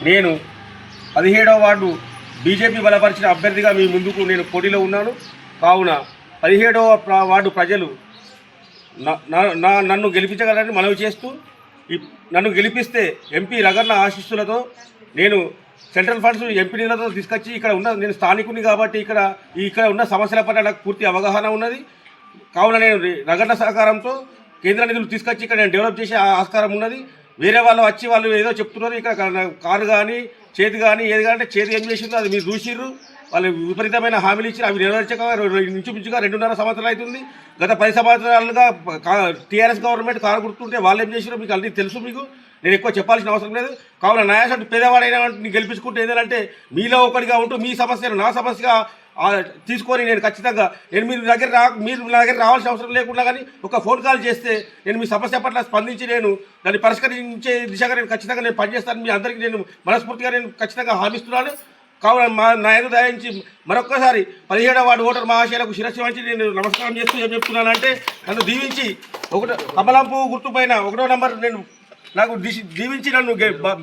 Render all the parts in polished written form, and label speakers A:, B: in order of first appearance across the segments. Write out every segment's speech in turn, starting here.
A: నేను 17వ ward BJP బలపరిచిన అభ్యర్థిగా మీ ముందుకు నేను పోటీలో ఉన్నాను. కావున 17వ వార్డు ప్రజలు నన్ను గెలిపించగలరని మనవి చేస్తూ, నన్ను గెలిపిస్తే ఎంపీ రగన్న ఆశీస్సులతో నేను సెంట్రల్ ఫండ్స్ ఎంపీ నిధులతో తీసుకొచ్చి ఇక్కడ నేను స్థానికుని కాబట్టి ఇక్కడ ఉన్న సమస్యల పట్ల నాకు పూర్తి అవగాహన ఉన్నది. కావున నేను రగన్న సహకారంతో కేంద్ర నిధులు తీసుకొచ్చి ఇక్కడ నేను డెవలప్ చేసే ఆస్కారం ఉన్నది. వేరే వాళ్ళు వచ్చి వాళ్ళు ఏదో చెప్తున్నారు, ఇక్కడ కారు కానీ చేతి కానీ ఏది కానీ అంటే చేతి ఏం చేసిందో అది మీరు చూసిర్రు. వాళ్ళు విపరీతమైన హామీలు ఇచ్చి అవి నెరవేర్చక ఇంచుమించుగా 2.5 సంవత్సరాలు అవుతుంది. గత 10 సంవత్సరాలుగా టీఆర్ఎస్ గవర్నమెంట్ కారు గుర్తుంటే వాళ్ళు ఏం చేసిరో మీకు అన్నీ తెలుసు. మీకు నేను ఎక్కువ చెప్పాల్సిన అవసరం లేదు. కావున నాయాసంటే పేదవాడైనా గెలిపించుకుంటే ఏదంటే మీలో ఒకటిగా ఉంటూ మీ సమస్యను నా సమస్యగా తీసుకొని నేను ఖచ్చితంగా మీరు నా దగ్గర రావాల్సిన అవసరం లేకుండా కానీ ఒక ఫోన్ కాల్ చేస్తే నేను మీ సమస్య పట్ల స్పందించి నేను దాన్ని పరిష్కరించే దిశగా నేను ఖచ్చితంగా నేను పనిచేస్తాను. మీ అందరికీ నేను మనస్ఫూర్తిగా నేను ఖచ్చితంగా హామీస్తున్నాను. కావున నా ఎదురు దయించి మరొక్కసారి 17వ వార్డు ఓటర్ మహాశయులకు శిరస్సు వంచి నేను నమస్కారం చేస్తూ ఏం చెప్తున్నానంటే, నన్ను దీవించి కమలంపు గుర్తుపైన 1వ నంబర్ నాకు దీవించి నన్ను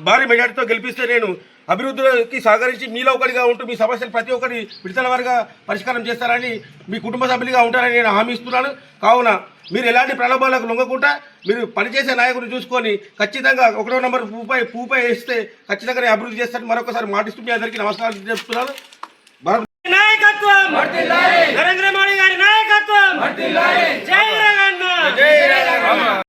A: భారీ మెజార్టీతో గెలిపిస్తే నేను అభివృద్ధికి సహకరించి మీలో ఒకటిగా ఉంటూ మీ సమస్యలు ప్రతి ఒక్కరి విడతల వారిగా పరిష్కారం చేస్తారని, మీ కుటుంబ సభ్యులుగా ఉంటారని నేను హామీ ఇస్తున్నాను. కావున మీరు ఎలాంటి ప్రలోభాలకు లొంగకుండా మీరు పనిచేసే నాయకుడిని చూసుకొని ఖచ్చితంగా 1వ నంబర్ పూపై వేస్తే ఖచ్చితంగా నేను అభివృద్ధి చేస్తాను. మరొకసారి మాటిస్తూ మీ అందరికీ నమస్కారం చెప్తున్నాను. నరేంద్ర మోడీ గారి నాయకత్వం.